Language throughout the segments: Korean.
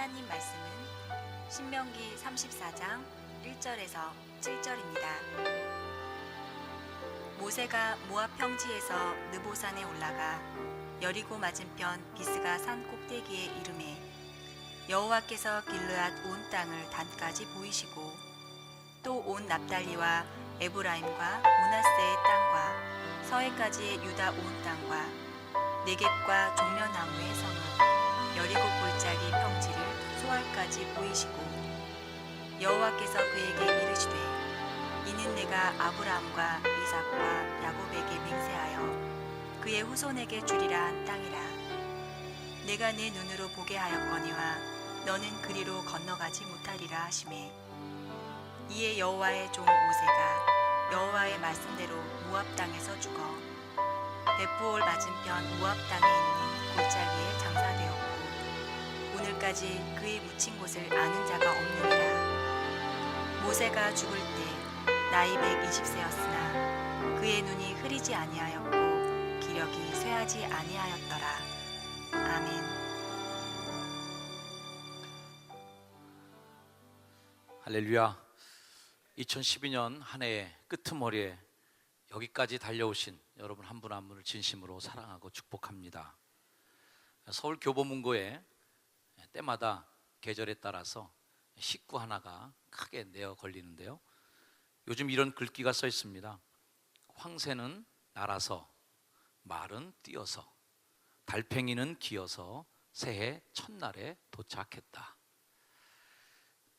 하나님 말씀은 신명기 34장 1절에서 7절입니다. 모세가 모압 평지에서 느보산에 올라가 여리고 맞은편 비스가 산 꼭대기에 이르매 여호와께서 길르앗 온 땅을 단까지 보이시고 또 온 납달리와 에브라임과 므낫세의 땅과 서해까지의 유다 온 땅과 네겝과 종려나무의 성읍 여리고 골짜기 평지를 소알까지 보이시고 여호와께서 그에게 이르시되 이는 내가 아브라함과 이삭과 야곱에게 맹세하여 그의 후손에게 주리라 한 땅이라. 내가 내 눈으로 보게 하였거니와 너는 그리로 건너가지 못하리라 하시매 이에 여호와의 종 모세가 여호와의 말씀대로 모압 땅에서 죽어 베푸올 맞은편 모압 땅에 있는 골짜기에 장사되었고 오늘까지 그의 묻힌 곳을 아는 자가 없느니라. 모세가 죽을 때 나이 120세였으나 그의 눈이 흐리지 아니하였고 기력이 쇠하지 아니하였더라. 아멘. 할렐루야. 2012년 한 해의 끄트머리에 여기까지 달려오신 여러분 한 분 한 분을 진심으로 사랑하고 축복합니다. 서울 교보문고에 때마다 계절에 따라서 식구 하나가 크게 내어 걸리는데요, 요즘 이런 글귀가 써 있습니다. 황새는 날아서, 말은 뛰어서, 달팽이는 기어서 새해 첫날에 도착했다.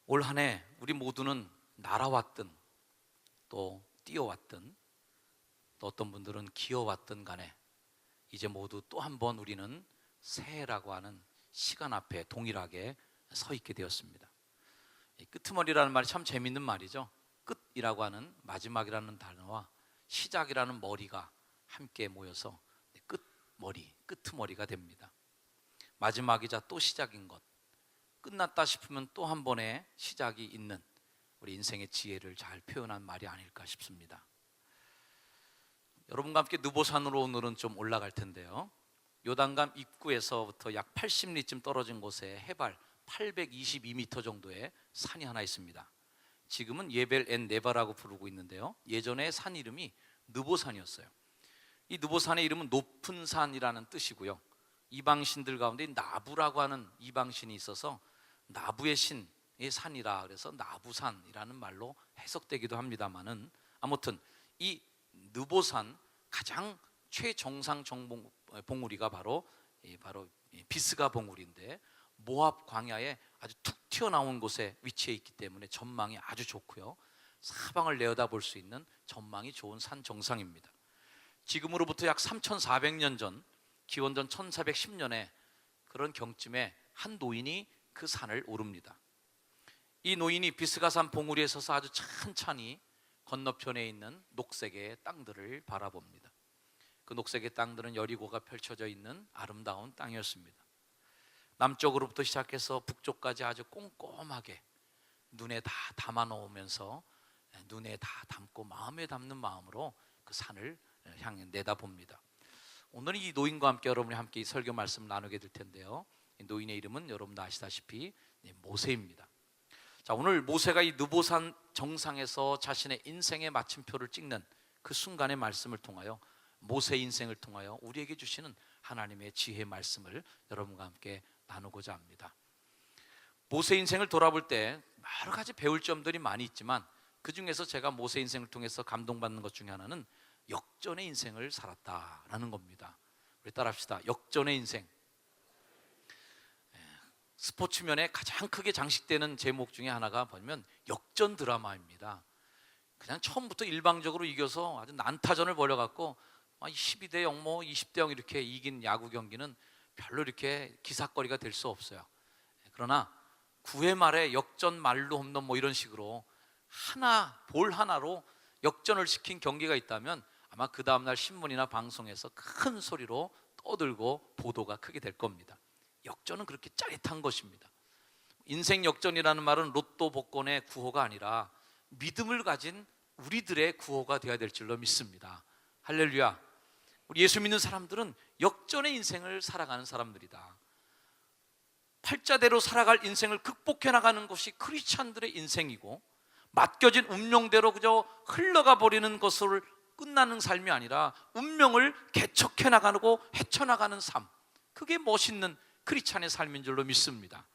올 한 해 우리 모두는 날아왔든 또 뛰어왔든 또 어떤 분들은 기어왔든 간에 이제 모두 또 한 번 우리는 새해라고 하는 시간 앞에 동일하게 서 있게 되었습니다. 이 끄트머리라는 말이 참 재밌는 말이죠. 끝이라고 하는 마지막이라는 단어와 시작이라는 머리가 함께 모여서 끝머리, 끄트머리가 됩니다. 마지막이자 또 시작인 것, 끝났다 싶으면 또 한 번의 시작이 있는 우리 인생의 지혜를 잘 표현한 말이 아닐까 싶습니다. 여러분과 함께 느보산으로 오늘은 좀 올라갈 텐데요, 요단강 입구에서부터 약 80리쯤 떨어진 곳에 해발 822m 정도의 산이 하나 있습니다. 지금은 예벨 엔 네바라고 부르고 있는데요, 예전에 산 이름이 느보산이었어요. 이 느보산의 이름은 높은 산이라는 뜻이고요, 이방신들 가운데 나부라고 하는 이방신이 있어서 나부의 신의 산이라 그래서 나부산이라는 말로 해석되기도 합니다만은, 아무튼 이 느보산 가장 최정상 봉우리가 바로 비스가 봉우리인데 모압 광야에 아주 툭 튀어나온 곳에 위치해 있기 때문에 전망이 아주 좋고요, 사방을 내어다볼 수 있는 전망이 좋은 산 정상입니다. 지금으로부터 약 3,400년 전, 기원전 1410년에 그런 경쯤에 한 노인이 그 산을 오릅니다. 이 노인이 비스가산 봉우리에 서서 아주 찬찬히 건너편에 있는 녹색의 땅들을 바라봅니다. 그 녹색의 땅들은 여리고가 펼쳐져 있는 아름다운 땅이었습니다. 남쪽으로부터 시작해서 북쪽까지 아주 꼼꼼하게 눈에 다 담아 놓으면서 눈에 다 담고 마음에 담는 마음으로 그 산을 향해 내다봅니다. 오늘 이 노인과 함께 여러분이 함께 이 설교 말씀 나누게 될 텐데요, 이 노인의 이름은 여러분도 아시다시피 모세입니다. 자, 오늘 모세가 이 느보산 정상에서 자신의 인생의 마침표를 찍는 그 순간의 말씀을 통하여, 모세의 인생을 통하여 우리에게 주시는 하나님의 지혜의 말씀을 여러분과 함께 나누고자 합니다. 모세 인생을 돌아볼 때 여러 가지 배울 점들이 많이 있지만 그 중에서 제가 모세 인생을 통해서 감동받는 것 중에 하나는 역전의 인생을 살았다라는 겁니다. 우리 따라합시다. 역전의 인생. 스포츠면에 가장 크게 장식되는 제목 중에 하나가 뭐냐면 역전 드라마입니다. 그냥 처음부터 일방적으로 이겨서 아주 난타전을 벌여갖고 12대 0, 20대 0 이렇게 이긴 야구 경기는 별로 이렇게 기사거리가 될 수 없어요. 그러나 9회 말에 역전 말루 홈런 이런 식으로 볼 하나로 역전을 시킨 경기가 있다면 아마 그 다음날 신문이나 방송에서 큰 소리로 떠들고 보도가 크게 될 겁니다. 역전은 그렇게 짜릿한 것입니다. 인생 역전이라는 말은 로또 복권의 구호가 아니라 믿음을 가진 우리들의 구호가 되어야 될 줄로 믿습니다. 할렐루야. 우리 예수 믿는 사람들은 역전의 인생을 살아가는 사람들이다. 팔자대로 살아갈 인생을 극복해 나가는 것이 크리스찬들의 인생이고, 맡겨진 운명대로 그저 흘러가 버리는 것을 끝나는 삶이 아니라 운명을 개척해 나가고 헤쳐나가는 삶, 그게 멋있는 크리스찬의 삶인 줄로 믿습니다.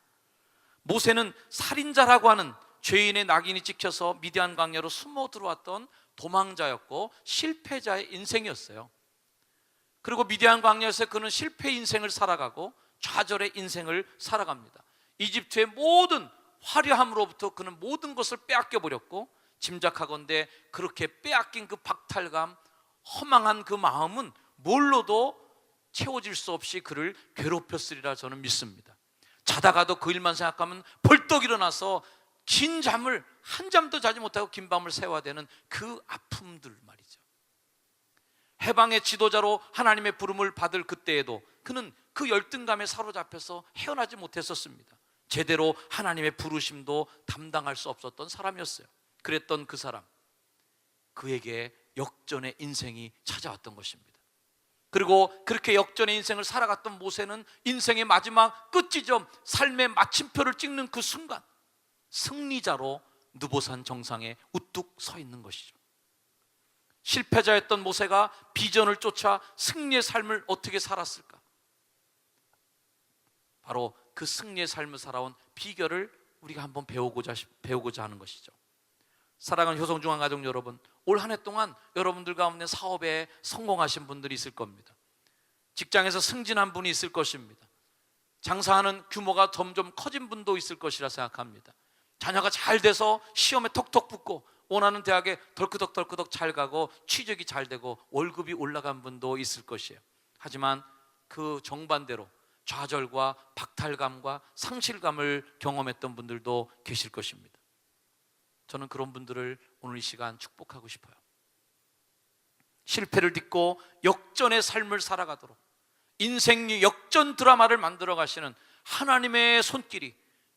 모세는 살인자라고 하는 죄인의 낙인이 찍혀서 미디안 광야로 숨어 들어왔던 도망자였고 실패자의 인생이었어요. 그리고 미디안 광야에서 그는 실패 인생을 살아가고 좌절의 인생을 살아갑니다. 이집트의 모든 화려함으로부터 그는 모든 것을 빼앗겨 버렸고, 짐작하건대 그렇게 빼앗긴 그 박탈감, 허망한 그 마음은 뭘로도 채워질 수 없이 그를 괴롭혔으리라 저는 믿습니다. 자다가도 그 일만 생각하면 벌떡 일어나서 긴 잠을 한 잠도 자지 못하고 긴 밤을 새워야 되는 그 아픔들 말이죠. 해방의 지도자로 하나님의 부름을 받을 그때에도 그는 그 열등감에 사로잡혀서 헤어나지 못했었습니다. 제대로 하나님의 부르심도 담당할 수 없었던 사람이었어요. 그랬던 그 사람, 그에게 역전의 인생이 찾아왔던 것입니다. 그리고 그렇게 역전의 인생을 살아갔던 모세는 인생의 마지막 끝지점, 삶의 마침표를 찍는 그 순간 승리자로 느보산 정상에 우뚝 서 있는 것이죠. 실패자였던 모세가 비전을 쫓아 승리의 삶을 어떻게 살았을까? 바로 그 승리의 삶을 살아온 비결을 우리가 한번 배우고자 하는 것이죠. 사랑하는 효성중앙가족 여러분, 올 한 해 동안 여러분들 가운데 사업에 성공하신 분들이 있을 겁니다. 직장에서 승진한 분이 있을 것입니다. 장사하는 규모가 점점 커진 분도 있을 것이라 생각합니다. 자녀가 잘 돼서 시험에 톡톡 붙고 원하는 대학에 덜크덕 잘 가고 취직이 잘 되고 월급이 올라간 분도 있을 것이에요. 하지만 그 정반대로 좌절과 박탈감과 상실감을 경험했던 분들도 계실 것입니다. 저는 그런 분들을 오늘 이 시간 축복하고 싶어요. 실패를 딛고 역전의 삶을 살아가도록 인생 역전 드라마를 만들어 가시는 하나님의 손길이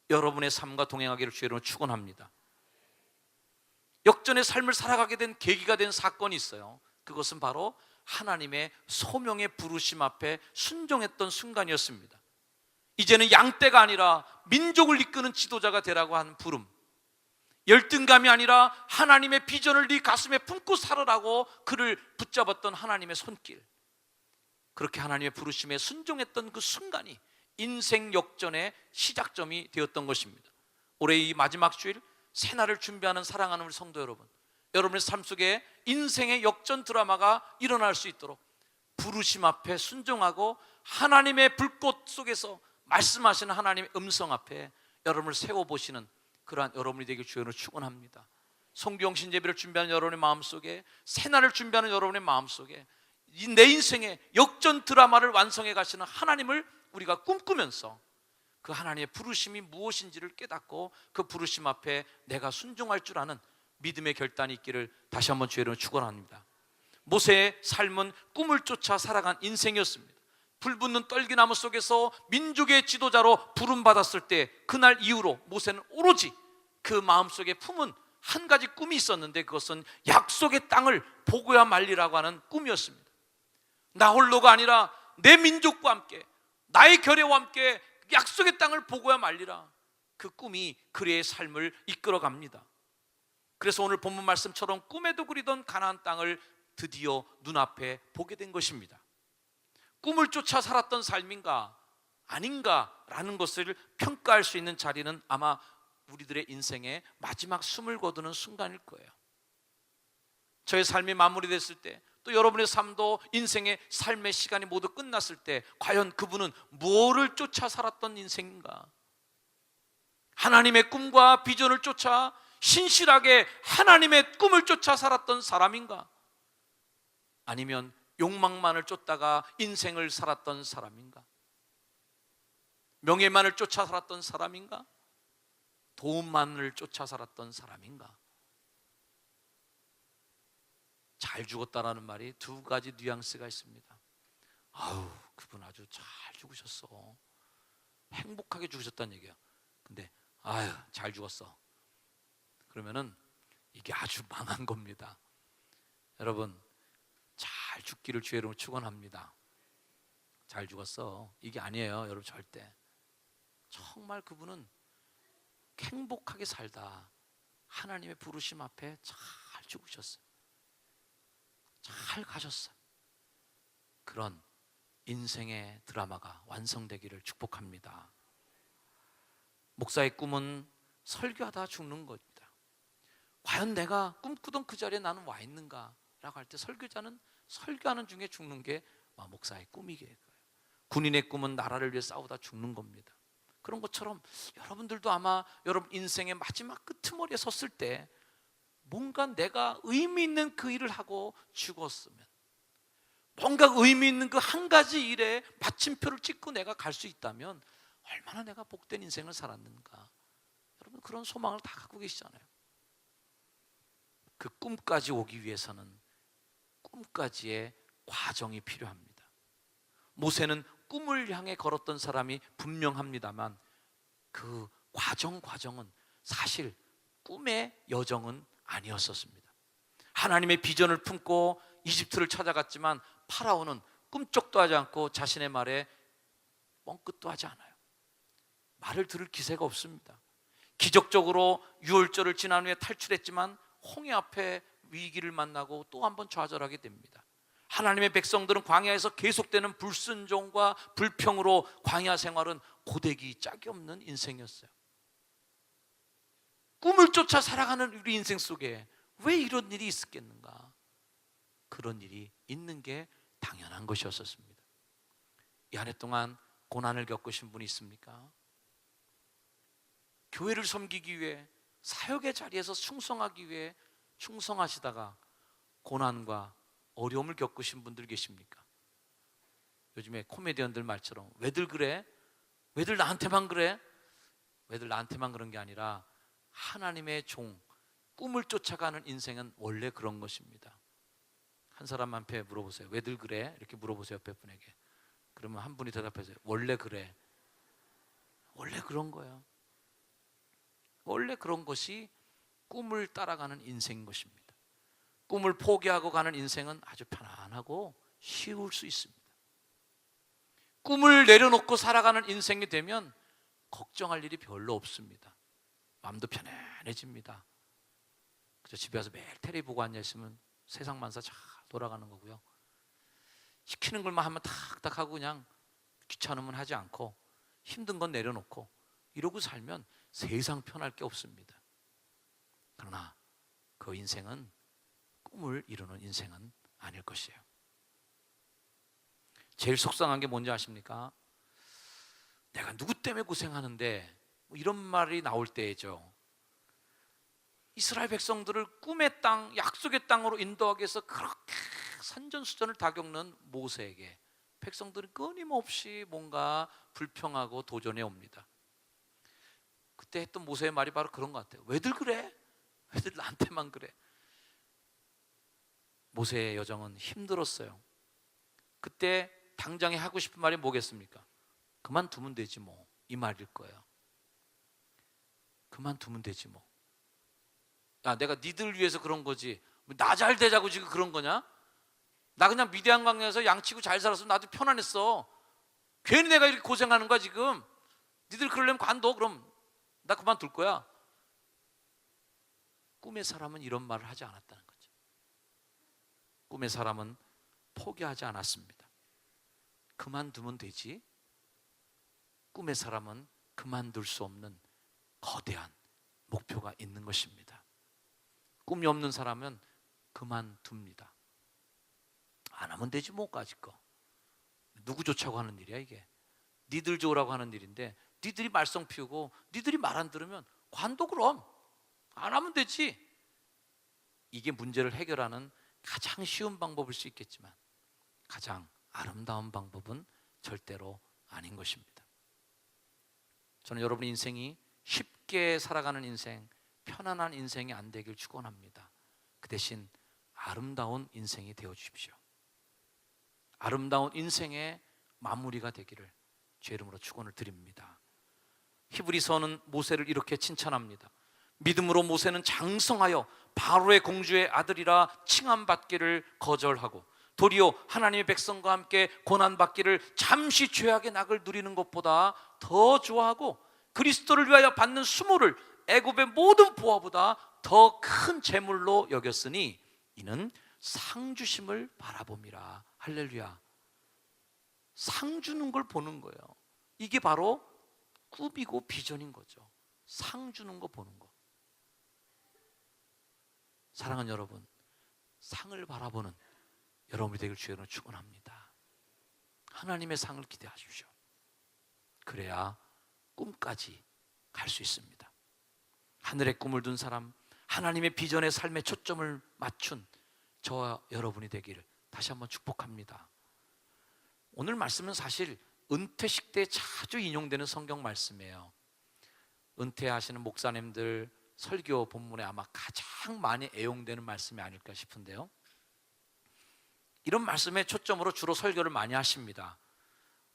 여러분의 삶과 동행하기를 주의 이름으로 축원합니다. 역전의 삶을 살아가게 된 계기가 된 사건이 있어요. 그것은 바로 하나님의 소명의 부르심 앞에 순종했던 순간이었습니다. 이제는 양떼가 아니라 민족을 이끄는 지도자가 되라고 하는 부름, 열등감이 아니라 하나님의 비전을 네 가슴에 품고 살으라고 그를 붙잡았던 하나님의 손길, 그렇게 하나님의 부르심에 순종했던 그 순간이 인생 역전의 시작점이 되었던 것입니다. 올해 이 마지막 주일 새날을 준비하는 사랑하는 우리 성도 여러분, 여러분의 삶 속에 인생의 역전 드라마가 일어날 수 있도록 부르심 앞에 순종하고 하나님의 불꽃 속에서 말씀하시는 하나님의 음성 앞에 여러분을 세워보시는 그러한 여러분이 되길 주여로 축원합니다. 성경신 예배를 준비하는 여러분의 마음속에, 새날을 준비하는 여러분의 마음속에 내 인생의 역전 드라마를 완성해 가시는 하나님을 우리가 꿈꾸면서 그 하나님의 부르심이 무엇인지를 깨닫고 그 부르심 앞에 내가 순종할 줄 아는 믿음의 결단이 있기를 다시 한번 주의 이름으로 축원합니다. 모세의 삶은 꿈을 쫓아 살아간 인생이었습니다. 불붙는 떨기나무 속에서 민족의 지도자로 부름받았을 때 그날 이후로 모세는 오로지 그 마음속에 품은 한 가지 꿈이 있었는데, 그것은 약속의 땅을 보고야 말리라고 하는 꿈이었습니다. 나 홀로가 아니라 내 민족과 함께, 나의 결의와 함께 약속의 땅을 보고야 말리라. 그 꿈이 그의 삶을 이끌어갑니다. 그래서 오늘 본문 말씀처럼 꿈에도 그리던 가나안 땅을 드디어 눈앞에 보게 된 것입니다. 꿈을 쫓아 살았던 삶인가 아닌가라는 것을 평가할 수 있는 자리는 아마 우리들의 인생의 마지막 숨을 거두는 순간일 거예요. 저의 삶이 마무리됐을 때, 또 여러분의 삶도 인생의 삶의 시간이 모두 끝났을 때 과연 그분은 무엇을 쫓아 살았던 인생인가? 하나님의 꿈과 비전을 쫓아 신실하게 하나님의 꿈을 쫓아 살았던 사람인가? 아니면 욕망만을 쫓다가 인생을 살았던 사람인가? 명예만을 쫓아 살았던 사람인가? 도움만을 쫓아 살았던 사람인가? 잘 죽었다라는 말이 두 가지 뉘앙스가 있습니다. 아우, 그분 아주 잘 죽으셨어, 행복하게 죽으셨다는 얘기야. 근데 아유, 잘 죽었어, 그러면은 이게 아주 망한 겁니다. 여러분, 잘 죽기를 주의 이름으로 축원합니다. 잘 죽었어, 이게 아니에요 여러분. 절대 정말 그분은 행복하게 살다 하나님의 부르심 앞에 잘 죽으셨어요. 잘 가셨어요. 그런 인생의 드라마가 완성되기를 축복합니다. 목사의 꿈은 설교하다 죽는 겁니다. 과연 내가 꿈꾸던 그 자리에 나는 와 있는가 라고 할 때 설교자는 설교하는 중에 죽는 게 목사의 꿈이게요. 군인의 꿈은 나라를 위해 싸우다 죽는 겁니다. 그런 것처럼 여러분들도 아마 여러분 인생의 마지막 끄트머리에 섰을 때 뭔가 내가 의미 있는 그 일을 하고 죽었으면, 뭔가 의미 있는 그 한 가지 일에 마침표를 찍고 내가 갈 수 있다면 얼마나 내가 복된 인생을 살았는가. 여러분 그런 소망을 다 갖고 계시잖아요. 그 꿈까지 오기 위해서는 꿈까지의 과정이 필요합니다. 모세는 꿈을 향해 걸었던 사람이 분명합니다만 그 과정은 사실 꿈의 여정은 아니었었습니다. 하나님의 비전을 품고 이집트를 찾아갔지만 파라오는 꿈쩍도 하지 않고 자신의 말에 뻥끗도 하지 않아요. 말을 들을 기세가 없습니다. 기적적으로 유월절을 지난 후에 탈출했지만 홍해 앞에 위기를 만나고 또 한 번 좌절하게 됩니다. 하나님의 백성들은 광야에서 계속되는 불순종과 불평으로 광야 생활은 고데기 짝이 없는 인생이었어요. 꿈을 쫓아 살아가는 우리 인생 속에 왜 이런 일이 있었겠는가? 그런 일이 있는 게 당연한 것이었습니다. 이 한 해 동안 고난을 겪으신 분이 있습니까? 교회를 섬기기 위해 사역의 자리에서 충성하기 위해 충성하시다가 고난과 어려움을 겪으신 분들 계십니까? 요즘에 코미디언들 말처럼 왜들 그래? 왜들 나한테만 그래? 왜들 나한테만 그런 게 아니라 하나님의 종, 꿈을 쫓아가는 인생은 원래 그런 것입니다. 한 사람한테 물어보세요. 왜들 그래? 이렇게 물어보세요. 옆에 분에게. 그러면 한 분이 대답하세요. 원래 그래. 원래 그런 거예요. 원래 그런 것이 꿈을 따라가는 인생인 것입니다. 꿈을 포기하고 가는 인생은 아주 편안하고 쉬울 수 있습니다. 꿈을 내려놓고 살아가는 인생이 되면 걱정할 일이 별로 없습니다. 마음도 편안해집니다. 그저 집에 와서 매일 텔레비 보고 앉아있으면 세상 만사 잘 돌아가는 거고요. 시키는 것만 하면 탁탁 하고 그냥 귀찮으면 하지 않고 힘든 건 내려놓고 이러고 살면 세상 편할 게 없습니다. 그러나 그 인생은 꿈을 이루는 인생은 아닐 것이에요. 제일 속상한 게 뭔지 아십니까? 내가 누구 때문에 고생하는데 이런 말이 나올 때죠. 이스라엘 백성들을 꿈의 땅, 약속의 땅으로 인도하기 위해서 그렇게 산전수전을 다 겪는 모세에게 백성들은 끊임없이 뭔가 불평하고 도전해 옵니다. 그때 했던 모세의 말이 바로 그런 것 같아요. 왜들 그래? 왜들 나한테만 그래? 모세의 여정은 힘들었어요. 그때 당장에 하고 싶은 말이 뭐겠습니까? 그만두면 되지 뭐, 이 말일 거예요. 그만두면 되지 뭐. 야, 내가 니들 위해서 그런 거지 나 잘 되자고 지금 그런 거냐? 나 그냥 미디안 강야에서 양치고 잘 살았으면 나도 편안했어. 괜히 내가 이렇게 고생하는 거야 지금. 니들 그러려면 관둬. 그럼 나 그만둘 거야. 꿈의 사람은 이런 말을 하지 않았다는 거죠. 꿈의 사람은 포기하지 않았습니다. 그만두면 되지. 꿈의 사람은 그만둘 수 없는 거대한 목표가 있는 것입니다. 꿈이 없는 사람은 그만둡니다. 안 하면 되지 뭐까짓 거. 누구 좋자고 하는 일이야 이게. 니들 좋으라고 하는 일인데 니들이 말썽 피우고 니들이 말 안 들으면 관둬. 그럼 안 하면 되지. 이게 문제를 해결하는 가장 쉬운 방법일 수 있겠지만 가장 아름다운 방법은 절대로 아닌 것입니다. 저는 여러분의 인생이 쉽게 살아가는 인생, 편안한 인생이 안 되길 축원합니다. 그 대신 아름다운 인생이 되어 주십시오. 아름다운 인생의 마무리가 되기를 주의 이름으로 축원을 드립니다. 히브리서는 모세를 이렇게 칭찬합니다. 믿음으로 모세는 장성하여 바로의 공주의 아들이라 칭함받기를 거절하고 도리어 하나님의 백성과 함께 고난받기를 잠시 죄악의 낙을 누리는 것보다 더 좋아하고 그리스도를 위하여 받는 수모를 애굽의 모든 보화보다 더 큰 재물로 여겼으니 이는 상 주심을 바라봄이라. 할렐루야. 상 주는 걸 보는 거예요. 이게 바로 꿈이고 비전인 거죠. 상 주는 거 보는 거. 사랑하는 여러분, 상을 바라보는 여러분이 되길 주의로 축원합니다. 하나님의 상을 기대하십시오. 그래야 꿈까지 갈 수 있습니다. 하늘에 꿈을 둔 사람, 하나님의 비전의 삶에 초점을 맞춘 저와 여러분이 되기를 다시 한번 축복합니다. 오늘 말씀은 사실 은퇴식 때 자주 인용되는 성경 말씀이에요. 은퇴하시는 목사님들 설교 본문에 아마 가장 많이 애용되는 말씀이 아닐까 싶은데요, 이런 말씀에 초점으로 주로 설교를 많이 하십니다.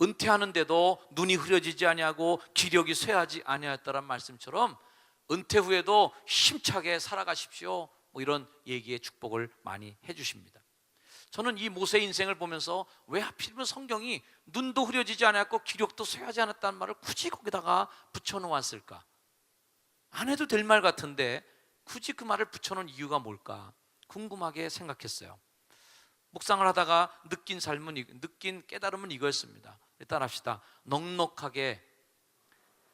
은퇴하는데도 눈이 흐려지지 아니하고 기력이 쇠하지 아니하였다란 말씀처럼 은퇴 후에도 힘차게 살아가십시오, 뭐 이런 얘기의 축복을 많이 해주십니다. 저는 이 모세의 인생을 보면서 왜 하필이면 성경이 눈도 흐려지지 않았고 기력도 쇠하지 않았다는 말을 굳이 거기다가 붙여놓았을까? 안 해도 될 말 같은데 굳이 그 말을 붙여놓은 이유가 뭘까 궁금하게 생각했어요. 묵상을 하다가 느낀 깨달음은 이거였습니다. 일단 합시다. 넉넉하게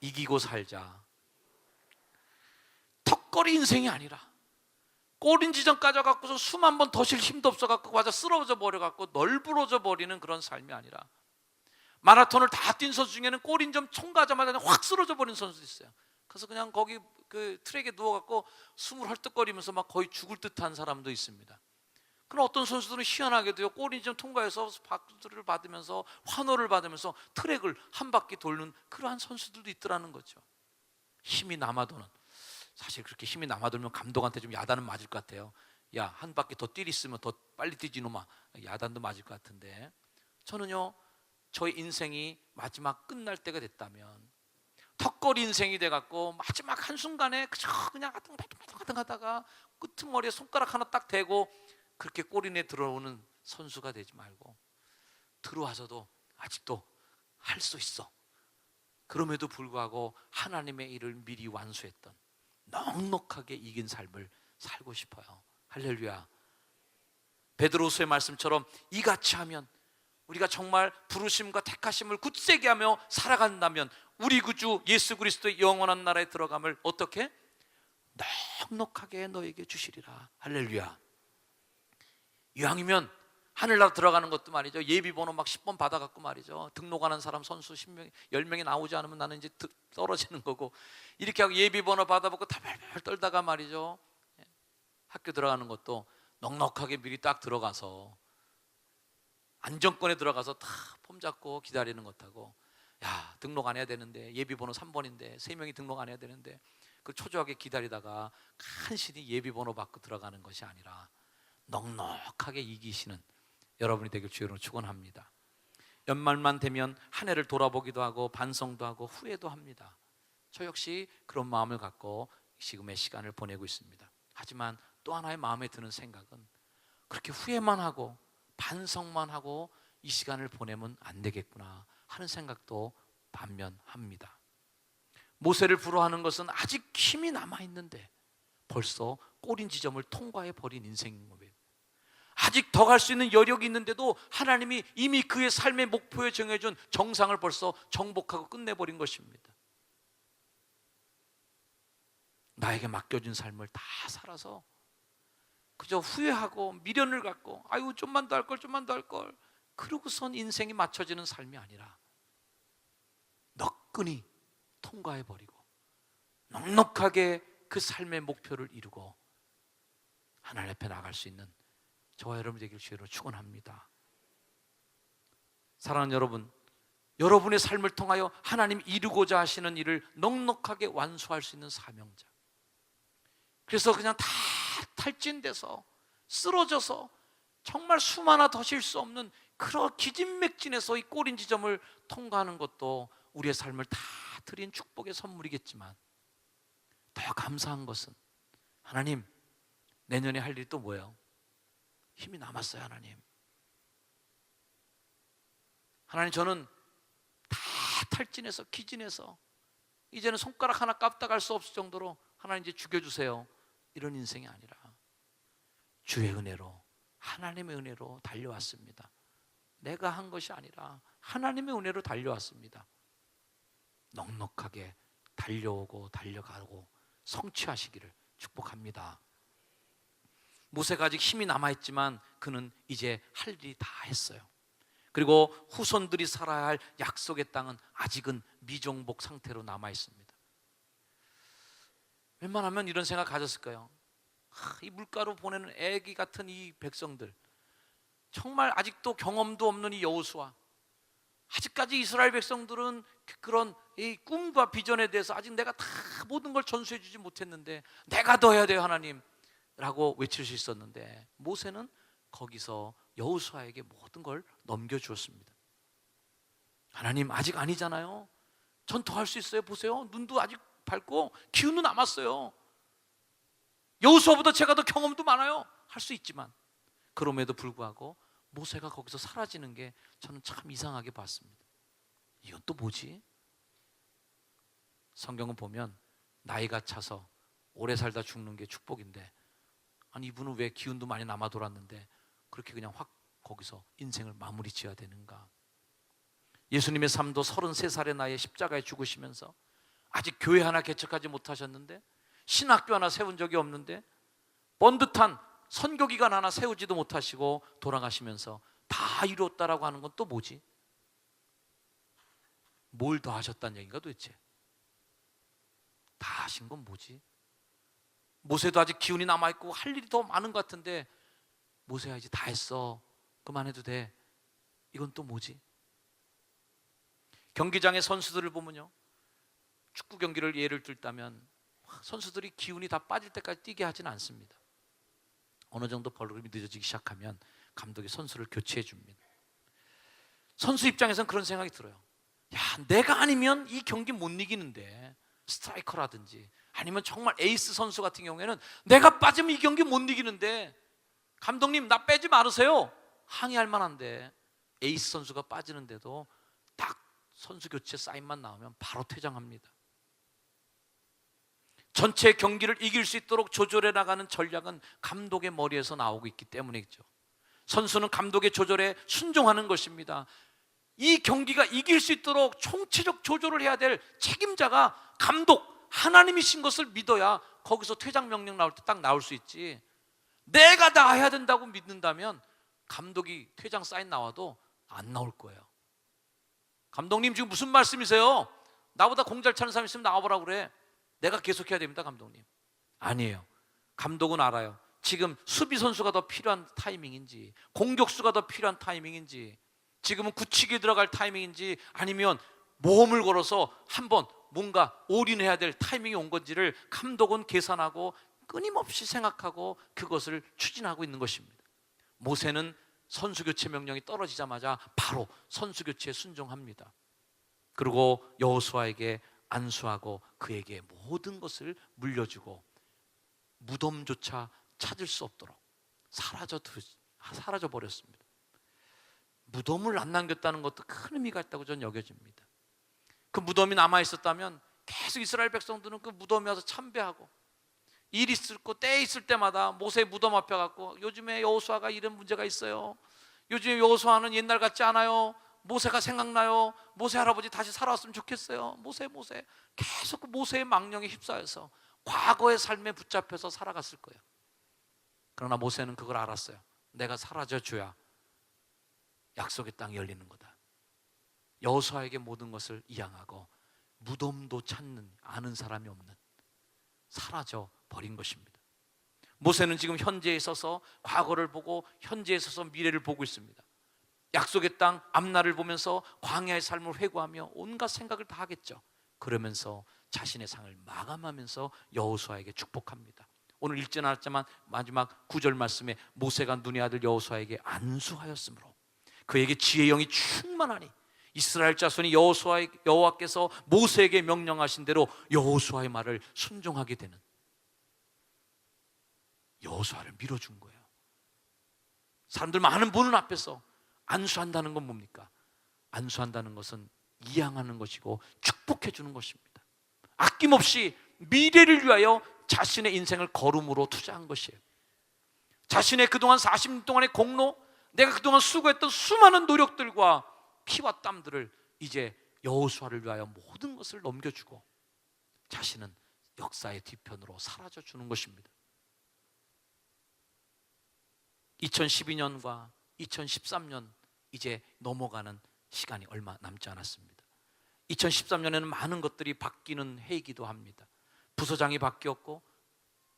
이기고 살자. 턱걸이 인생이 아니라 꼬린 지점까지 와갖고서 숨 한 번 더 쉴 힘도 없어갖고 맞아 쓰러져 버려갖고 널브러져 버리는 그런 삶이 아니라, 마라톤을 다 뛴 선수 중에는 꼬린 점 총가자마자 확 쓰러져 버리는 선수도 있어요. 그래서 그냥 거기 그 트랙에 누워갖고 숨을 헐떡거리면서 막 거의 죽을 듯한 사람도 있습니다. 그럼 어떤 선수들은 희한하게도요, 꼬린 점 통과해서 박수를 받으면서 환호를 받으면서 트랙을 한 바퀴 돌는 그러한 선수들도 있더라는 거죠. 힘이 남아도는, 사실 그렇게 힘이 남아돌면 감독한테 좀 야단은 맞을 것 같아요. 야, 한 바퀴 더 뛰리 있으면 더 빨리 뛰지 놈아, 야단도 맞을 것 같은데, 저는요 저의 인생이 마지막 끝날 때가 됐다면 턱걸이 인생이 돼갖고 마지막 한순간에 그냥 하등 하다가 끄트머리에 손가락 하나 딱 대고 그렇게 꼬리내 들어오는 선수가 되지 말고, 들어와서도 아직도 할 수 있어, 그럼에도 불구하고 하나님의 일을 미리 완수했던 넉넉하게 이긴 삶을 살고 싶어요. 할렐루야. 베드로서의 말씀처럼 이같이 하면, 우리가 정말 부르심과 택하심을 굳세게 하며 살아간다면 우리 구주 예수 그리스도의 영원한 나라에 들어감을 어떻게? 넉넉하게 너에게 주시리라. 할렐루야. 이왕이면 하늘나라 들어가는 것도 말이죠, 예비번호 막 10번 받아갖고 말이죠, 등록하는 사람 선수 10명, 10명이 나오지 않으면 나는 이제 떨어지는 거고, 이렇게 하고 예비번호 받아보고 달달달 떨다가 말이죠, 학교 들어가는 것도 넉넉하게 미리 딱 들어가서 안정권에 들어가서 다 폼 잡고 기다리는 것하고, 야, 등록 안 해야 되는데 예비번호 3번인데 3명이 등록 안 해야 되는데 그 초조하게 기다리다가 간신히 예비번호 받고 들어가는 것이 아니라 넉넉하게 이기시는 여러분이 되길 주의로 축원합니다. 연말만 되면 한 해를 돌아보기도 하고 반성도 하고 후회도 합니다. 저 역시 그런 마음을 갖고 지금의 시간을 보내고 있습니다. 하지만 또 하나의 마음에 드는 생각은, 그렇게 후회만 하고 반성만 하고 이 시간을 보내면 안 되겠구나 하는 생각도 반면합니다. 모세를 부러워하는 것은 아직 힘이 남아있는데 벌써 꼬린 지점을 통과해 버린 인생인 거예요. 아직 더 갈 수 있는 여력이 있는데도 하나님이 이미 그의 삶의 목표에 정해준 정상을 벌써 정복하고 끝내버린 것입니다. 나에게 맡겨진 삶을 다 살아서 그저 후회하고 미련을 갖고 아유 좀만 더 할 걸, 좀만 더 할 걸, 그러고선 인생이 맞춰지는 삶이 아니라 너끈히 통과해버리고 넉넉하게 그 삶의 목표를 이루고 하나님 앞에 나갈 수 있는 저와 여러분 되길 주의로 축원합니다. 사랑하는 여러분, 여러분의 삶을 통하여 하나님 이루고자 하시는 일을 넉넉하게 완수할 수 있는 사명자, 그래서 그냥 다 탈진돼서 쓰러져서 정말 숨 하나 더 쉴 수 없는 그런 기진맥진에서 이 꼬린 지점을 통과하는 것도 우리의 삶을 다 드린 축복의 선물이겠지만, 더 감사한 것은 하나님 내년에 할 일이 또 뭐예요? 힘이 남았어요. 하나님 하나님, 저는 다 탈진해서 기진해서 이제는 손가락 하나 까딱할 수 없을 정도로 하나님 이제 죽여주세요, 이런 인생이 아니라 주의 은혜로, 하나님의 은혜로 달려왔습니다. 내가 한 것이 아니라 하나님의 은혜로 달려왔습니다. 넉넉하게 달려오고 달려가고 성취하시기를 축복합니다. 모세가 아직 힘이 남아있지만 그는 이제 할 일이 다 했어요. 그리고 후손들이 살아야 할 약속의 땅은 아직은 미정복 상태로 남아있습니다. 웬만하면 이런 생각 가졌을까요? 이 물가로 보내는 애기 같은 이 백성들, 정말 아직도 경험도 없는 이 여호수아, 아직까지 이스라엘 백성들은 그런 이 꿈과 비전에 대해서 아직 내가 다 모든 걸 전수해 주지 못했는데 내가 더 해야 돼요 하나님 라고 외칠 수 있었는데, 모세는 거기서 여호수아에게 모든 걸 넘겨주었습니다. 하나님, 아직 아니잖아요. 전 더 할 수 있어요. 보세요, 눈도 아직 밝고 기운도 남았어요. 여호수아보다 제가 더 경험도 많아요. 할 수 있지만 그럼에도 불구하고 모세가 거기서 사라지는 게 저는 참 이상하게 봤습니다. 이건 또 뭐지? 성경은 보면 나이가 차서 오래 살다 죽는 게 축복인데, 아니 이분은 왜 기운도 많이 남아 돌았는데 그렇게 그냥 확 거기서 인생을 마무리 지어야 되는가? 예수님의 삶도 33살의 나이에 십자가에 죽으시면서 아직 교회 하나 개척하지 못하셨는데, 신학교 하나 세운 적이 없는데, 번듯한 선교기관 하나 세우지도 못하시고 돌아가시면서 다 이루었다라고 하는 건 또 뭐지? 뭘 더 하셨다는 얘기인가 도대체? 다 하신 건 뭐지? 모세도 아직 기운이 남아있고 할 일이 더 많은 것 같은데, 모세야 이제 다 했어, 그만해도 돼, 이건 또 뭐지? 경기장의 선수들을 보면요, 축구 경기를 예를 들다면 선수들이 기운이 다 빠질 때까지 뛰게 하지는 않습니다. 어느 정도 벌금이 늦어지기 시작하면 감독이 선수를 교체해 줍니다. 선수 입장에서는 그런 생각이 들어요. 야, 내가 아니면 이 경기 못 이기는데, 스트라이커라든지 아니면 정말 에이스 선수 같은 경우에는 내가 빠지면 이 경기 못 이기는데 감독님 나 빼지 말으세요, 항의할 만한데, 에이스 선수가 빠지는데도 딱 선수 교체 사인만 나오면 바로 퇴장합니다. 전체 경기를 이길 수 있도록 조절해 나가는 전략은 감독의 머리에서 나오고 있기 때문이죠. 선수는 감독의 조절에 순종하는 것입니다. 이 경기가 이길 수 있도록 총체적 조절을 해야 될 책임자가 감독, 하나님이신 것을 믿어야 거기서 퇴장 명령 나올 때 딱 나올 수 있지, 내가 다 해야 된다고 믿는다면 감독이 퇴장 사인 나와도 안 나올 거예요. 감독님 지금 무슨 말씀이세요? 나보다 공 잘 차는 사람 있으면 나와보라고 그래. 내가 계속해야 됩니다 감독님. 아니에요. 감독은 알아요. 지금 수비 선수가 더 필요한 타이밍인지, 공격수가 더 필요한 타이밍인지, 지금은 굳히게 들어갈 타이밍인지, 아니면 모험을 걸어서 한번 뭔가 올인해야 될 타이밍이 온 건지를 감독은 계산하고 끊임없이 생각하고 그것을 추진하고 있는 것입니다. 모세는 선수 교체 명령이 떨어지자마자 바로 선수 교체에 순종합니다. 그리고 여호수아에게 안수하고 그에게 모든 것을 물려주고 무덤조차 찾을 수 없도록 사라져 버렸습니다. 무덤을 안 남겼다는 것도 큰 의미가 있다고 저는 여겨집니다. 그 무덤이 남아 있었다면 계속 이스라엘 백성들은 그 무덤에 와서 참배하고, 일 있을 거 때 있을 때마다 모세 무덤 앞에 갖고, 요즘에 여호수아가 이런 문제가 있어요, 요즘에 여호수아는 옛날 같지 않아요, 모세가 생각나요, 모세 할아버지 다시 살아왔으면 좋겠어요, 모세 계속 그 모세의 망령에 휩싸여서 과거의 삶에 붙잡혀서 살아갔을 거예요. 그러나 모세는 그걸 알았어요. 내가 사라져줘야 약속의 땅이 열리는 거다. 여호수아에게 모든 것을 이양하고 무덤도 찾는, 아는 사람이 없는, 사라져 버린 것입니다. 모세는 지금 현재에 있어서 과거를 보고 현재에 있어서 미래를 보고 있습니다. 약속의 땅 앞날을 보면서 광야의 삶을 회고하며 온갖 생각을 다 하겠죠. 그러면서 자신의 상을 마감하면서 여호수아에게 축복합니다. 오늘 읽지 않았지만 마지막 9절 말씀에 모세가 눈의 아들 여호수아에게 안수하였으므로 그에게 지혜의 영이 충만하니 이스라엘 자손이 여호와께서 모세에게 명령하신 대로 여호수아의 말을 순종하게 되는, 여호수아를 밀어준 거예요. 사람들 많은 보는 앞에서 안수한다는 건 뭡니까? 안수한다는 것은 이양하는 것이고 축복해 주는 것입니다. 아낌없이 미래를 위하여 자신의 인생을 걸음으로 투자한 것이에요. 자신의 그동안 40년 동안의 공로, 내가 그동안 수고했던 수많은 노력들과 피와 땀들을 이제 여호수아를 위하여 모든 것을 넘겨주고 자신은 역사의 뒤편으로 사라져 주는 것입니다. 2012년과 2013년 이제 넘어가는 시간이 얼마 남지 않았습니다. 2013년에는 많은 것들이 바뀌는 해이기도 합니다. 부서장이 바뀌었고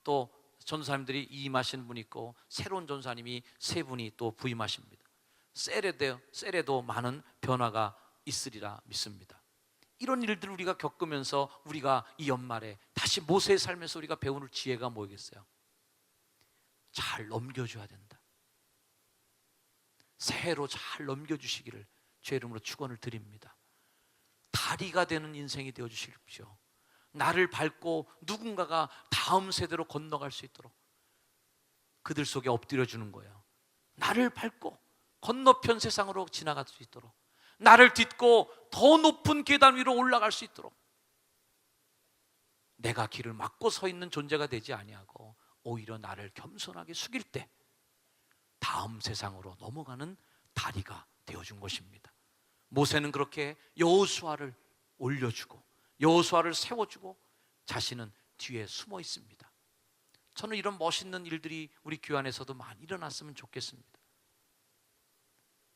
또 전도사님들이 이임하신 분이 있고 새로운 전도사님이 세 분이 또 부임하십니다. 셀에도 많은 변화가 있으리라 믿습니다. 이런 일들을 우리가 겪으면서 우리가 이 연말에 다시 모세의 삶에서 우리가 배우는 지혜가 뭐겠어요? 잘 넘겨줘야 된다. 새해로 잘 넘겨주시기를 주의 이름으로 축원을 드립니다. 다리가 되는 인생이 되어주십시오. 나를 밟고 누군가가 다음 세대로 건너갈 수 있도록 그들 속에 엎드려 주는 거예요. 나를 밟고 건너편 세상으로 지나갈 수 있도록, 나를 딛고 더 높은 계단 위로 올라갈 수 있도록 내가 길을 막고 서 있는 존재가 되지 아니하고 오히려 나를 겸손하게 숙일 때 다음 세상으로 넘어가는 다리가 되어준 것입니다. 모세는 그렇게 여호수아를 올려주고 여호수아를 세워주고 자신은 뒤에 숨어 있습니다. 저는 이런 멋있는 일들이 우리 교회 안에서도 많이 일어났으면 좋겠습니다.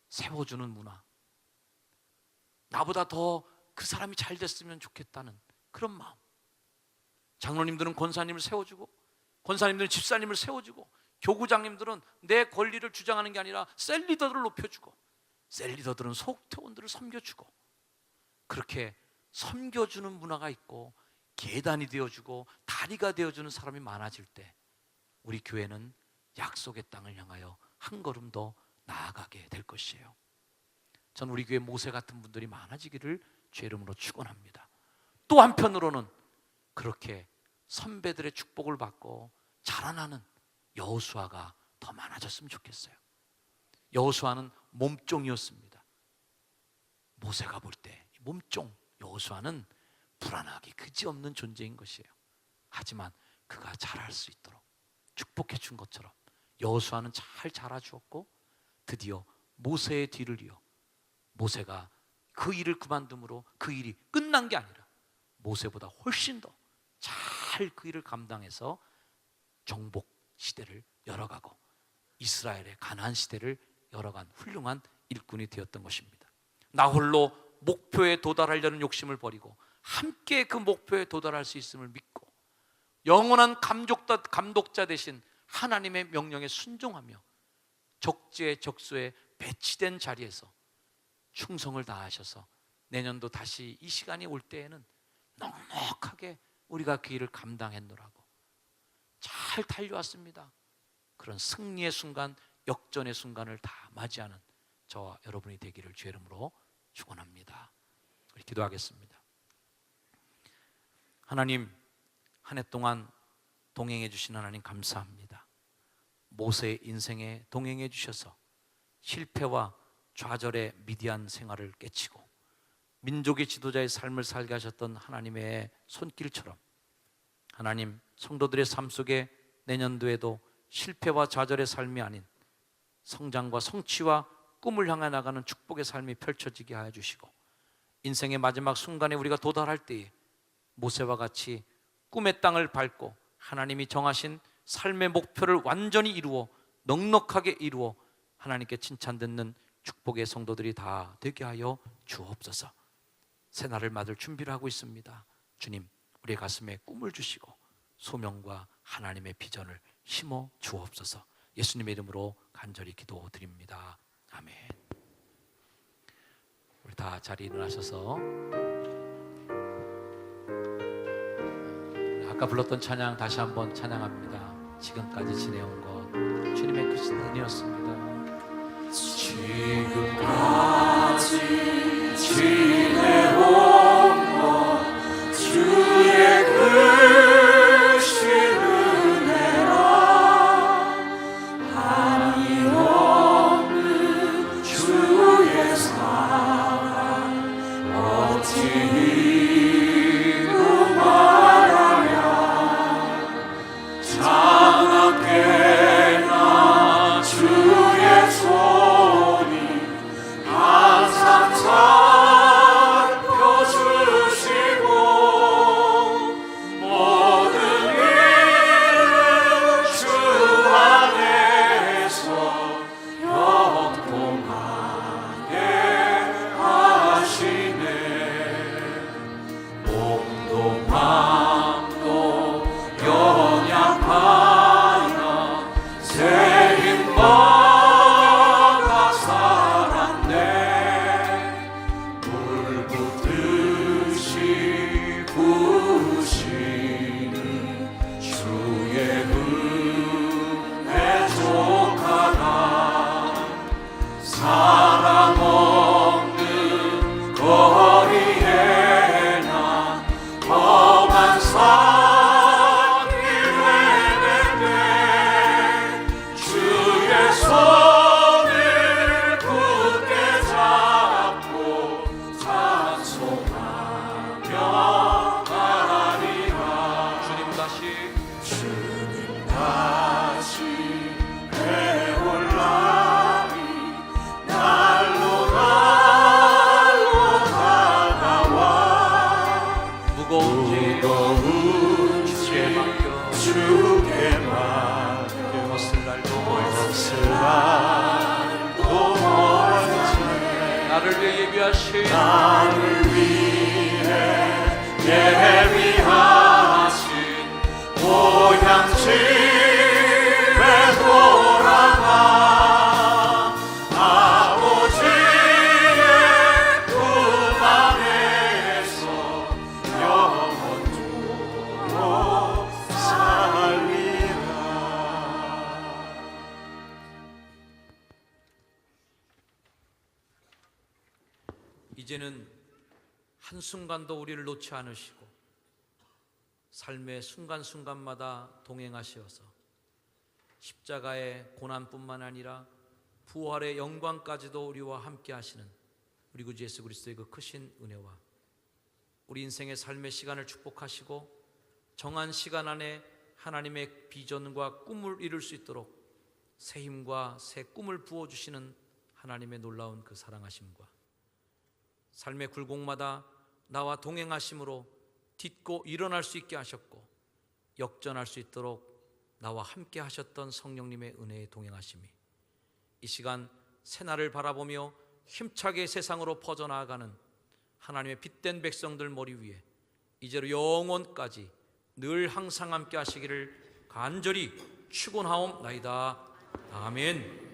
세워주는 문화, 나보다 더 그 사람이 잘 됐으면 좋겠다는 그런 마음. 장로님들은 권사님을 세워주고, 권사님들은 집사님을 세워주고, 교구장님들은 내 권리를 주장하는 게 아니라 셀리더들을 높여주고, 셀리더들은 속태원들을 섬겨주고, 그렇게 섬겨주는 문화가 있고 계단이 되어주고 다리가 되어주는 사람이 많아질 때 우리 교회는 약속의 땅을 향하여 한 걸음 더 나아가게 될 것이에요. 전 우리 교회 모세 같은 분들이 많아지기를 주의 이름으로 축원합니다. 또 한편으로는 그렇게 선배들의 축복을 받고 자라나는 여호수아가 더 많아졌으면 좋겠어요. 여호수아는 몸종이었습니다. 모세가 볼 때 몸종 여호수아는 불안하기 그지없는 존재인 것이에요. 하지만 그가 잘할 수 있도록 축복해 준 것처럼 여호수아는 잘 자라주었고 드디어 모세의 뒤를 이어 모세가 그 일을 그만둠으로 그 일이 끝난 게 아니라 모세보다 훨씬 더 잘 그 일을 감당해서 정복 시대를 열어가고 이스라엘의 가나안 시대를 열어간 훌륭한 일꾼이 되었던 것입니다. 나 홀로 목표에 도달하려는 욕심을 버리고 함께 그 목표에 도달할 수 있음을 믿고 영원한 감독자 되신 하나님의 명령에 순종하며 적지에 적소에 배치된 자리에서 충성을 다하셔서 내년도 다시 이 시간이 올 때에는 넉넉하게 우리가 그 일을 감당했노라고 잘 달려왔습니다. 그런 승리의 순간, 역전의 순간을 다 맞이하는 저와 여러분이 되기를 주의 이름으로 축원합니다. 우리 기도하겠습니다. 하나님, 한 해 동안 동행해 주신 하나님 감사합니다. 모세의 인생에 동행해 주셔서 실패와 좌절의 미디안 생활을 깨치고 민족의 지도자의 삶을 살게 하셨던 하나님의 손길처럼 하나님, 성도들의 삶 속에 내년도에도 실패와 좌절의 삶이 아닌 성장과 성취와 꿈을 향해 나가는 축복의 삶이 펼쳐지게 하여 주시고 인생의 마지막 순간에 우리가 도달할 때에 모세와 같이 꿈의 땅을 밟고 하나님이 정하신 삶의 목표를 완전히 이루어 넉넉하게 이루어 하나님께 칭찬 듣는 축복의 성도들이 다 되게 하여 주옵소서. 새날을 맞을 준비를 하고 있습니다. 주님, 우리의 가슴에 꿈을 주시고 소명과 하나님의 비전을 심어 주옵소서. 예수님의 이름으로 간절히 기도드립니다. 아멘. 우리 다 자리에 일어나셔서 아까 불렀던 찬양 다시 한번 찬양합니다. 지금까지 지내온 것 주님의 크신 은혜였습니다. 지금까지 지내온 것 주의 크신 은혜라 한이 없는 주의 사랑 손을 굳게 잡고 찬송하며 나가리라. 주님 다시 배올라니 날로 다가와 무거운 주께 맡겨 벗을 날도 멀지 나를 위해 예비하신 고향 집에 돌아가 아버지의 품 안에서 영원토록 살리라. 이제는 한순간도 우리를 놓지 않으시고 삶의 순간순간마다 동행하시어서 십자가의 고난뿐만 아니라 부활의 영광까지도 우리와 함께 하시는 우리 구주 예수 그리스도의 그 크신 은혜와 우리 인생의 삶의 시간을 축복하시고 정한 시간 안에 하나님의 비전과 꿈을 이룰 수 있도록 새 힘과 새 꿈을 부어주시는 하나님의 놀라운 그 사랑하심과 삶의 굴곡마다 나와 동행하심으로 딛고 일어날 수 있게 하셨고 역전할 수 있도록 나와 함께 하셨던 성령님의 은혜의 동행하심이 이 시간 새날을 바라보며 힘차게 세상으로 퍼져나가는 하나님의 빛된 백성들 머리 위에 이제로 영원까지 늘 항상 함께 하시기를 간절히 축원하옵나이다. 아멘.